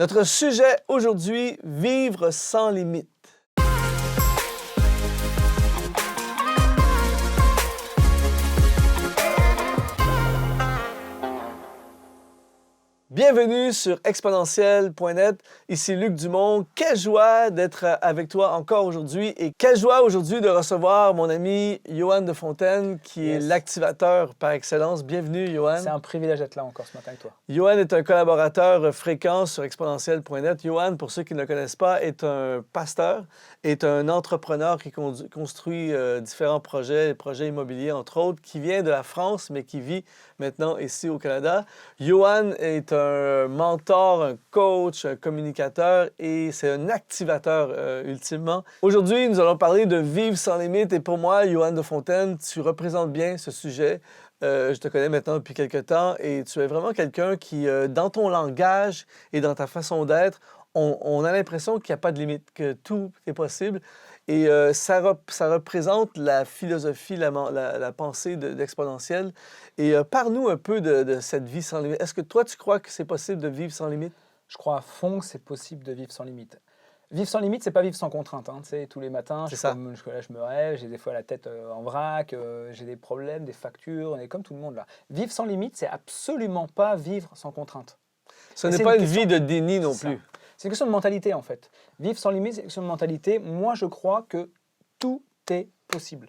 Notre sujet aujourd'hui, vivre sans limite. Bienvenue sur exponentiel.net. Ici Luc Dumont. Quelle joie d'être avec toi encore aujourd'hui et quelle joie aujourd'hui de recevoir mon ami Yohan de Fontaine qui est l'activateur par excellence. Bienvenue Yohan. C'est un privilège d'être là encore ce matin avec toi. Yohan est un collaborateur fréquent sur exponentiel.net. Yohan, pour ceux qui ne le connaissent pas, est un pasteur, est un entrepreneur qui construit différents projets immobiliers entre autres, qui vient de la France mais qui vit maintenant ici au Canada. Yohan est un mentor, un coach, un communicateur et c'est un activateur ultimement. Aujourd'hui, nous allons parler de vivre sans limite et pour moi, Yohan de Fontaine, tu représentes bien ce sujet. Je te connais maintenant depuis quelques temps et tu es vraiment quelqu'un qui, dans ton langage et dans ta façon d'être, on a l'impression qu'il n'y a pas de limite, que tout est possible. Et ça représente la philosophie, la pensée d'Exponentiel. Et parle-nous un peu de cette vie sans limite. Est-ce que toi, tu crois que c'est possible de vivre sans limite? Je crois à fond que c'est possible de vivre sans limite. Vivre sans limite, c'est pas vivre sans contrainte. Hein. Tu sais, tous les matins, je me rêve, j'ai des fois la tête en vrac, j'ai des problèmes, des factures, on est comme tout le monde là. Vivre sans limite, c'est absolument pas vivre sans contrainte. Ce n'est pas une vie de déni non plus. C'est une question de mentalité en fait. Vivre sans limite, c'est une question de mentalité. Moi, je crois que tout est possible.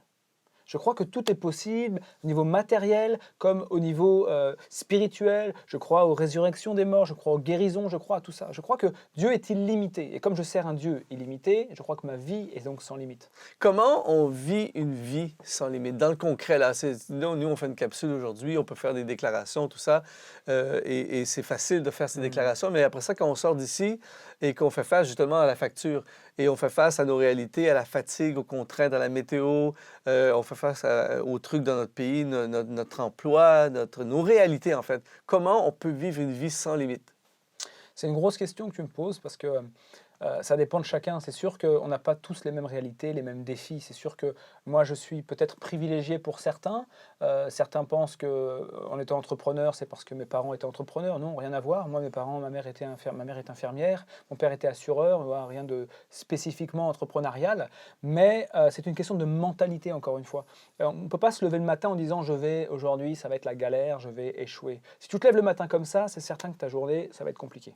Je crois que tout est possible au niveau matériel comme au niveau spirituel. Je crois aux résurrections des morts, je crois aux guérisons, je crois à tout ça. Je crois que Dieu est illimité. Et comme je sers un Dieu illimité, je crois que ma vie est donc sans limite. Comment on vit une vie sans limite? Dans le concret, là, nous, on fait une capsule aujourd'hui, on peut faire des déclarations, tout ça. Et c'est facile de faire ces déclarations. Mais après ça, quand on sort d'ici et qu'on fait face justement à la facture, et on fait face à nos réalités, à la fatigue, aux contraintes, à la météo, on fait face aux trucs dans notre pays, notre emploi, nos réalités en fait. Comment on peut vivre une vie sans limite? C'est une grosse question que tu me poses parce que ça dépend de chacun. C'est sûr qu'on n'a pas tous les mêmes réalités, les mêmes défis. C'est sûr que moi, je suis peut-être privilégié pour certains. Certains pensent qu'en étant entrepreneur, c'est parce que mes parents étaient entrepreneurs. Non, rien à voir. Moi, ma mère est infirmière, mon père était assureur, rien de spécifiquement entrepreneurial. Mais c'est une question de mentalité, encore une fois. On ne peut pas se lever le matin en disant aujourd'hui, ça va être la galère, je vais échouer. Si tu te lèves le matin comme ça, c'est certain que ta journée, ça va être compliqué.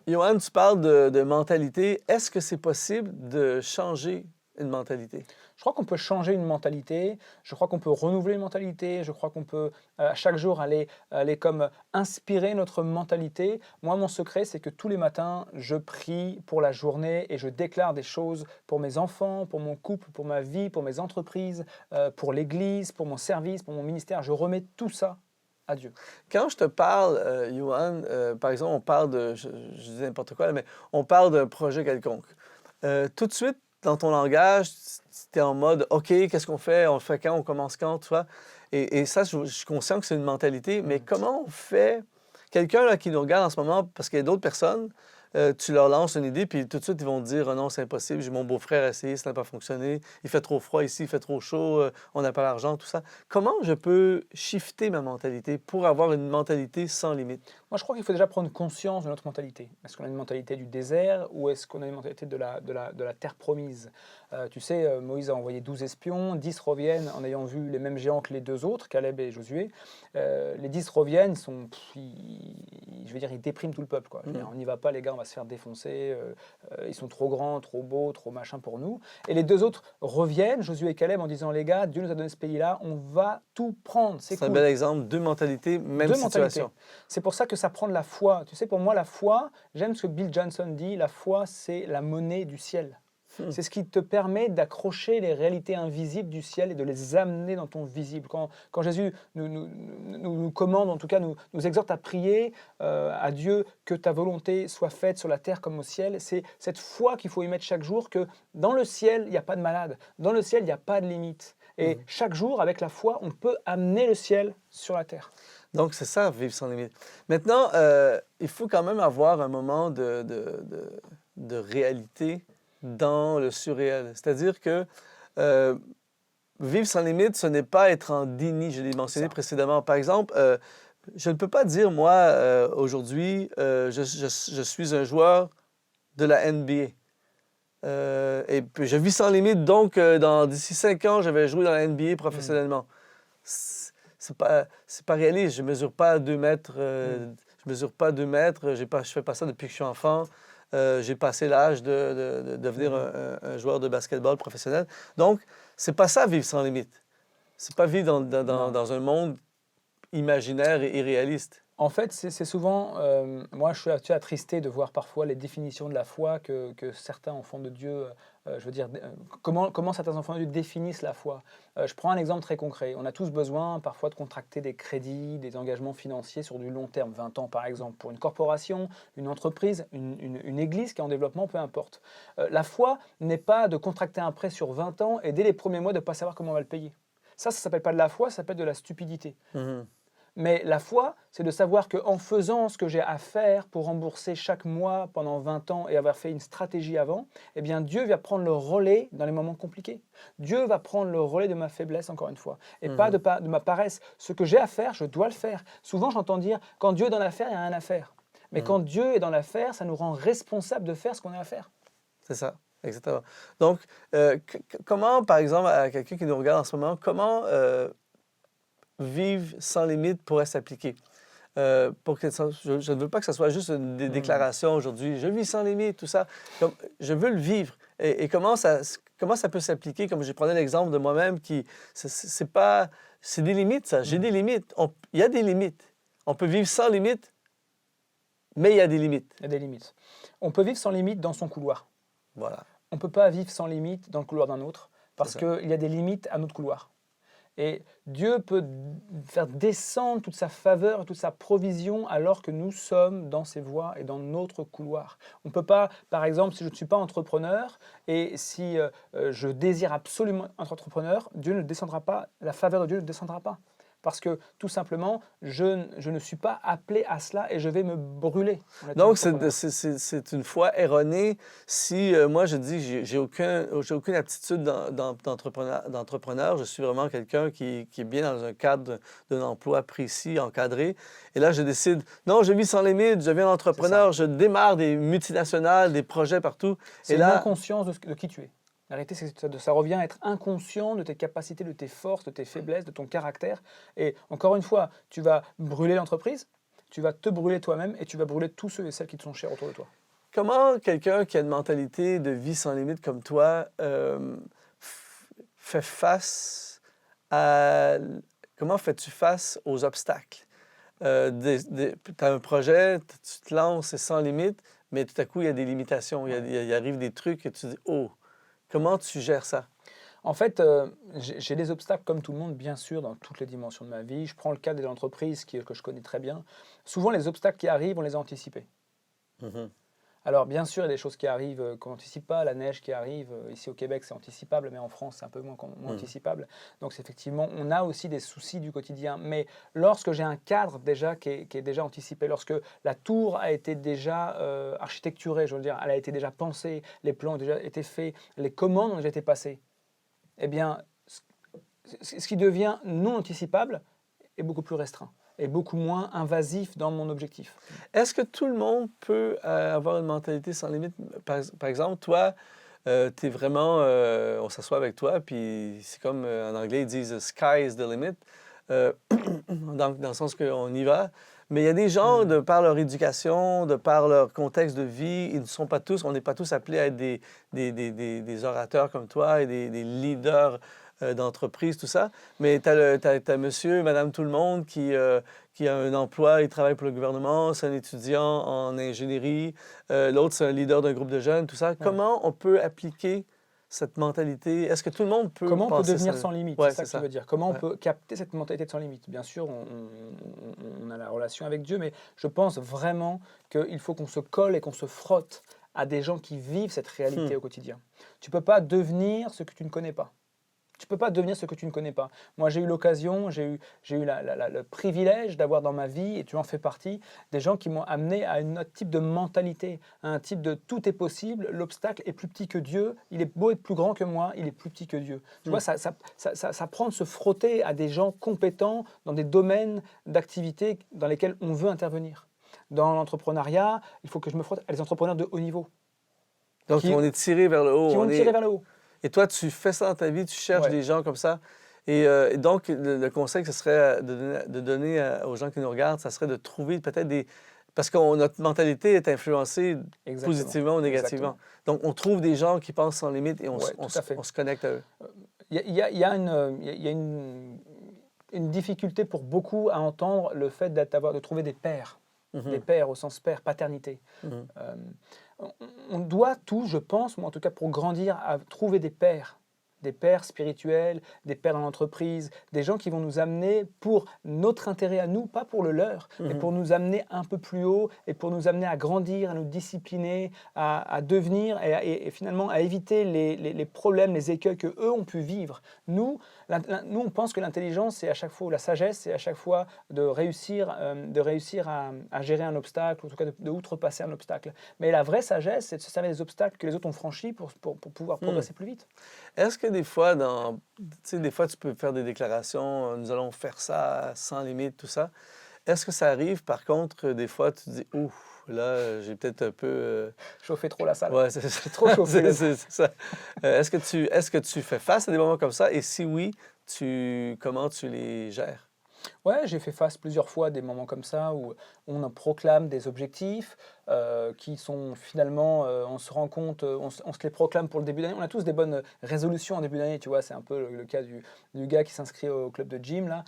Yohan, tu parles de mentalité. Est-ce que c'est possible de changer une mentalité? Je crois qu'on peut changer une mentalité, je crois qu'on peut renouveler une mentalité, je crois qu'on peut chaque jour aller comme inspirer notre mentalité. Moi, mon secret, c'est que tous les matins, je prie pour la journée et je déclare des choses pour mes enfants, pour mon couple, pour ma vie, pour mes entreprises, pour l'Église, pour mon service, pour mon ministère. Je remets tout ça à Dieu. Quand je te parle, Yohan, par exemple, on parle je dis n'importe quoi, mais on parle d'un projet quelconque. Tout de suite, dans ton langage, tu es en mode « OK, qu'est-ce qu'on fait? On le fait quand? On commence quand? » Tu vois? Et ça, je suis conscient que c'est une mentalité, mais comment on fait? Quelqu'un là, qui nous regarde en ce moment, parce qu'il y a d'autres personnes, tu leur lances une idée, puis tout de suite, ils vont te dire « Oh non, c'est impossible, j'ai mon beau-frère essayé, ça n'a pas fonctionné, il fait trop froid ici, il fait trop chaud, on n'a pas l'argent, tout ça. » Comment je peux shifter ma mentalité pour avoir une mentalité sans limite? Moi, je crois qu'il faut déjà prendre conscience de notre mentalité. Est-ce qu'on a une mentalité du désert ou est-ce qu'on a une mentalité de la terre promise? Tu sais, Moïse a envoyé 12 espions, 10 reviennent en ayant vu les mêmes géants que les deux autres, Caleb et Josué. Les 10 reviennent, ils dépriment tout le peuple, quoi. On n'y va pas, les gars, on va se faire défoncer. Ils sont trop grands, trop beaux, trop machin pour nous. Et les deux autres reviennent, Josué et Caleb, en disant, les gars, Dieu nous a donné ce pays-là, on va tout prendre. C'est cool. Un bel exemple, deux mentalités, même situation. C'est pour ça que ça prend de la foi. Tu sais, pour moi, la foi, j'aime ce que Bill Johnson dit, la foi, c'est la monnaie du ciel. C'est ce qui te permet d'accrocher les réalités invisibles du ciel et de les amener dans ton visible. Quand Jésus nous commande, en tout cas nous exhorte à prier à Dieu que ta volonté soit faite sur la terre comme au ciel, c'est cette foi qu'il faut y mettre chaque jour que dans le ciel, il n'y a pas de malade. Dans le ciel, il n'y a pas de limite. Et chaque jour, avec la foi, on peut amener le ciel sur la terre. Donc, c'est ça, vivre sans limite. Maintenant, il faut quand même avoir un moment de réalité dans le surréel. C'est-à-dire que vivre sans limite, ce n'est pas être en déni, je l'ai mentionné précédemment. Par exemple, Je ne peux pas dire, moi, aujourd'hui, je suis un joueur de la NBA. Et puis, je vis sans limite, donc d'ici 5 ans, je vais jouer dans la NBA professionnellement. C'est pas réaliste. Je mesure pas 2 mètres. Je mesure pas 2 mètres. Je fais pas ça depuis que je suis enfant. J'ai passé l'âge de devenir un joueur de basketball professionnel. Donc, c'est pas ça, vivre sans limite. C'est pas vivre dans un monde imaginaire et irréaliste. En fait, c'est souvent, moi je suis assez attristé de voir parfois les définitions de la foi que certains enfants de Dieu, je veux dire, comment certains enfants de Dieu définissent la foi. Je prends un exemple très concret. On a tous besoin parfois de contracter des crédits, des engagements financiers sur du long terme, 20 ans par exemple, pour une corporation, une entreprise, une église qui est en développement, peu importe. La foi n'est pas de contracter un prêt sur 20 ans et dès les premiers mois de ne pas savoir comment on va le payer. Ça ne s'appelle pas de la foi, ça s'appelle de la stupidité. Mais la foi, c'est de savoir qu'en faisant ce que j'ai à faire pour rembourser chaque mois pendant 20 ans et avoir fait une stratégie avant, eh bien Dieu va prendre le relais dans les moments compliqués. Dieu va prendre le relais de ma faiblesse, encore une fois, et pas de ma paresse. Ce que j'ai à faire, je dois le faire. Souvent, j'entends dire, quand Dieu est dans l'affaire, il n'y a rien à faire. Mais quand Dieu est dans l'affaire, ça nous rend responsables de faire ce qu'on a à faire. C'est ça, exactement. Donc, comment, par exemple, à quelqu'un qui nous regarde en ce moment, comment vivre sans limite pourrait s'appliquer? Je ne veux pas que ce soit juste des déclarations aujourd'hui. Je vis sans limite, tout ça. Je veux le vivre. Et comment ça peut s'appliquer? Comme je prenais l'exemple de moi-même, c'est des limites, ça. J'ai des limites. Il y a des limites. On peut vivre sans limite, mais il y a des limites. Il y a des limites. On peut vivre sans limite dans son couloir. Voilà. On ne peut pas vivre sans limite dans le couloir d'un autre, parce qu'il y a des limites à notre couloir. Et Dieu peut faire descendre toute sa faveur, toute sa provision, alors que nous sommes dans ses voies et dans notre couloir. On ne peut pas, par exemple, si je ne suis pas entrepreneur et si je désire absolument être entrepreneur, Dieu ne descendra pas, la faveur de Dieu ne descendra pas. Parce que tout simplement, je ne suis pas appelé à cela et je vais me brûler. Donc, c'est une foi erronée si moi je dis j'ai aucune aptitude d'entrepreneur. Je suis vraiment quelqu'un qui est bien dans un cadre d'un emploi précis, encadré. Et là, je décide, non, je vis sans limite, je deviens entrepreneur, je démarre des multinationales, des projets partout. C'est une inconscience de qui tu es. La réalité, c'est que ça revient à être inconscient de tes capacités, de tes forces, de tes faiblesses, de ton caractère. Et encore une fois, tu vas brûler l'entreprise, tu vas te brûler toi-même et tu vas brûler tous ceux et celles qui te sont chers autour de toi. Comment quelqu'un qui a une mentalité de vie sans limite comme toi fait face à... Comment fais-tu face aux obstacles? Tu as un projet, tu te lances, c'est sans limite, mais tout à coup, il y a des limitations. Il arrive des trucs et tu dis « Oh! » Comment tu gères ça? En fait, j'ai des obstacles comme tout le monde, bien sûr, dans toutes les dimensions de ma vie. Je prends le cas de l'entreprise que je connais très bien. Souvent, les obstacles qui arrivent, on les a anticipés. Alors, bien sûr, il y a des choses qui arrivent qu'on n'anticipe pas. La neige qui arrive, ici au Québec, c'est anticipable, mais en France, c'est un peu moins anticipable. Donc, effectivement, on a aussi des soucis du quotidien. Mais lorsque j'ai un cadre déjà qui est déjà anticipé, lorsque la tour a été déjà architecturée, je veux dire, elle a été déjà pensée, les plans ont déjà été faits, les commandes ont déjà été passées, eh bien, ce qui devient non anticipable est beaucoup plus restreint et beaucoup moins invasif dans mon objectif. Est-ce que tout le monde peut avoir une mentalité sans limite? Par exemple, toi, tu es vraiment... on s'assoit avec toi, puis c'est comme en anglais, ils disent « sky is the limit », dans le sens qu'on y va. Mais il y a des gens, de par leur éducation, de par leur contexte de vie, ils ne sont pas tous, on n'est pas tous appelés à être des orateurs comme toi et des leaders d'entreprise, tout ça. Mais tu as monsieur, madame, tout le monde qui a un emploi, il travaille pour le gouvernement, c'est un étudiant en ingénierie, l'autre, c'est un leader d'un groupe de jeunes, tout ça. Ouais. Comment on peut appliquer cette mentalité? Est-ce que tout le monde peut Comment on peut devenir sans limite? Ouais, c'est ça que tu veux dire. Comment on peut capter cette mentalité de sans limite? Bien sûr, on a la relation avec Dieu, mais je pense vraiment qu'il faut qu'on se colle et qu'on se frotte à des gens qui vivent cette réalité au quotidien. Tu ne peux pas devenir ce que tu ne connais pas. Tu peux pas devenir ce que tu ne connais pas. Moi, j'ai eu l'occasion, j'ai eu le privilège d'avoir dans ma vie, et tu en fais partie, des gens qui m'ont amené à un autre type de mentalité, à un type de tout est possible, l'obstacle est plus petit que Dieu, il est beau être plus grand que moi, il est plus petit que Dieu. Tu vois, ça prend de se frotter à des gens compétents dans des domaines d'activité dans lesquels on veut intervenir. Dans l'entrepreneuriat, il faut que je me frotte à des entrepreneurs de haut niveau, Donc, qui, on est tiré vers le haut. qui vont me tirer vers le haut. Et toi, tu fais ça dans ta vie, tu cherches Ouais. des gens comme ça. Et donc, le conseil que ce serait de donner aux gens qui nous regardent, ça serait de trouver peut-être des... Parce que notre mentalité est influencée Exactement. positivement ou négativement. Donc, on trouve des gens qui pensent sans limite et Ouais, tout à fait. on se connecte à eux. Il y a une difficulté pour beaucoup à entendre le fait de trouver des pairs. Des pères au sens père, paternité. Mhm. On doit tous, je pense, moi en tout cas pour grandir, à trouver des pères spirituels, des pères dans l'entreprise, des gens qui vont nous amener pour notre intérêt à nous, pas pour le leur, mais pour nous amener un peu plus haut et pour nous amener à grandir, à nous discipliner, à devenir et finalement à éviter les problèmes, les écueils que eux ont pu vivre. Nous, on pense que l'intelligence, c'est à chaque fois, ou la sagesse, c'est à chaque fois de réussir à gérer un obstacle, ou en tout cas de outrepasser un obstacle. Mais la vraie sagesse, c'est de se servir des obstacles que les autres ont franchis pour pouvoir progresser plus vite. Est-ce que des fois, des fois, tu peux faire des déclarations, nous allons faire ça sans limite, tout ça. Est-ce que ça arrive, par contre, des fois, tu te dis, ouf, là, j'ai peut-être un peu... Chauffer trop la salle. Ouais, c'est Trop chauffé. c'est ça. Est-ce que tu fais face à des moments comme ça? Et si oui, comment tu les gères? Ouais, j'ai fait face plusieurs fois à des moments comme ça où on en proclame des objectifs qui sont finalement, on se rend compte, on se les proclame pour le début d'année. On a tous des bonnes résolutions en début d'année, tu vois, c'est un peu le cas du gars qui s'inscrit au club de gym là,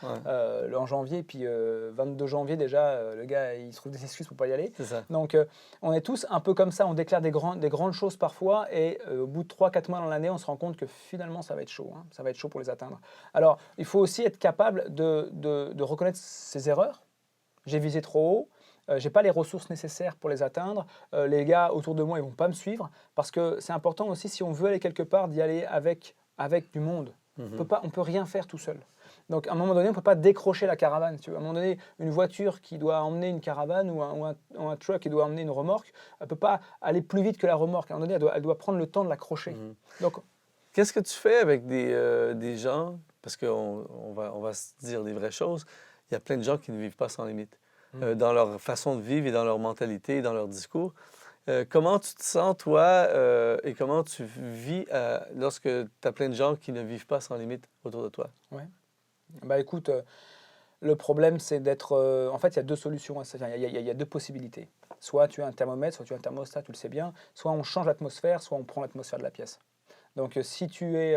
en janvier, puis 22 janvier déjà, le gars il se trouve des excuses pour pas y aller. C'est ça. Donc on est tous un peu comme ça, on déclare des grandes choses parfois et au bout de 3-4 mois dans l'année, on se rend compte que finalement ça va être chaud, hein, ça va être chaud pour les atteindre. Alors il faut aussi être capable de reconnaître ses erreurs. J'ai visé trop haut, j'ai pas les ressources nécessaires pour les atteindre. Les gars autour de moi, ils vont pas me suivre parce que c'est important aussi si on veut aller quelque part d'y aller avec du monde. On peut rien faire tout seul. Donc à un moment donné, on peut pas décrocher la caravane. Tu vois. À un moment donné, une voiture qui doit emmener une caravane ou un truck qui doit emmener une remorque, elle peut pas aller plus vite que la remorque. À un moment donné, elle doit prendre le temps de l'accrocher. Donc qu'est-ce que tu fais avec des gens, parce qu'on va se dire les vraies choses, il y a plein de gens qui ne vivent pas sans limite, dans leur façon de vivre et dans leur mentalité, dans leur discours. Comment tu te sens, toi, et comment tu vis lorsque tu as plein de gens qui ne vivent pas sans limite autour de toi? ouais. Bah écoute, le problème c'est d'être... en fait, il y a deux solutions à ça. Il y a deux possibilités. Soit tu as un thermomètre, soit tu as un thermostat, tu le sais bien. Soit on change l'atmosphère, soit on prend l'atmosphère de la pièce. Donc si tu es...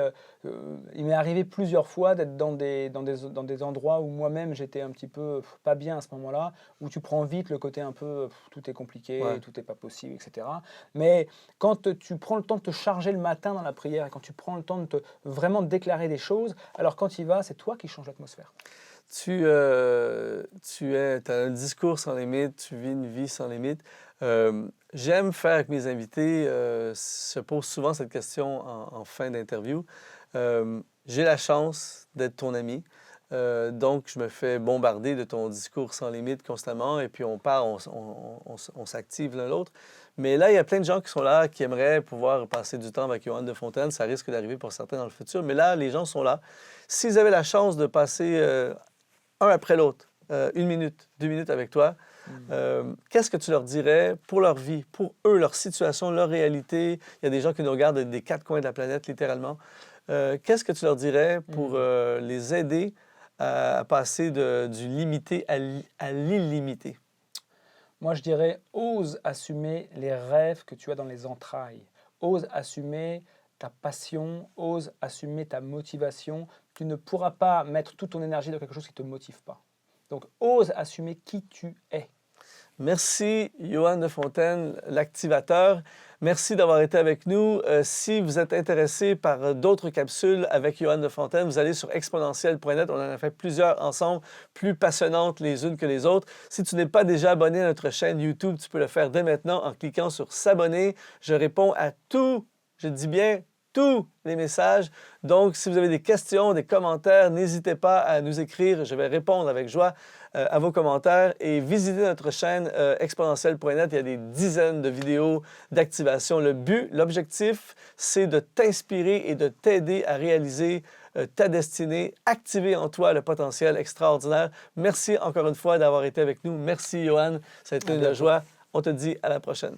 il m'est arrivé plusieurs fois d'être dans des endroits où moi-même j'étais un petit peu pas bien à ce moment-là, où tu prends vite le côté un peu tout est compliqué, tout n'est pas possible, etc. Mais quand tu prends le temps de te charger le matin dans la prière, et quand tu prends le temps de vraiment déclarer des choses, alors quand il va, c'est toi qui changes l'atmosphère. Tu as un discours sans limite, tu vis une vie sans limite. J'aime faire avec mes invités, je pose souvent cette question en fin d'interview. J'ai la chance d'être ton ami, donc je me fais bombarder de ton discours sans limite constamment, et puis on parle, on s'active l'un l'autre. Mais là, il y a plein de gens qui sont là, qui aimeraient pouvoir passer du temps avec Yohan de Fontaine. Ça risque d'arriver pour certains dans le futur, mais là, les gens sont là. S'ils avaient la chance de passer un après l'autre, 1 minute, 2 minutes avec toi, qu'est-ce que tu leur dirais pour leur vie, pour eux, leur situation, leur réalité? Il y a des gens qui nous regardent des 4 coins de la planète, littéralement. Qu'est-ce que tu leur dirais pour les aider à passer du limité à l'illimité? Moi, je dirais, ose assumer les rêves que tu as dans les entrailles. Ose assumer ta passion, ose assumer ta motivation. Tu ne pourras pas mettre toute ton énergie dans quelque chose qui ne te motive pas. Donc, ose assumer qui tu es. Merci, Yohan de Fontaine, l'activateur. Merci d'avoir été avec nous. Si vous êtes intéressé par d'autres capsules avec Yohan de Fontaine, vous allez sur exponentiel.net. On en a fait plusieurs ensemble, plus passionnantes les unes que les autres. Si tu n'es pas déjà abonné à notre chaîne YouTube, tu peux le faire dès maintenant en cliquant sur s'abonner. Je réponds à tout, je dis bien tous les messages. Donc, si vous avez des questions, des commentaires, n'hésitez pas à nous écrire. Je vais répondre avec joie à vos commentaires et visitez notre chaîne exponentielle.net. Il y a des dizaines de vidéos d'activation. Le but, l'objectif, c'est de t'inspirer et de t'aider à réaliser ta destinée, activer en toi le potentiel extraordinaire. Merci encore une fois d'avoir été avec nous. Merci, Johan. Ça a été une joie. On te dit à la prochaine.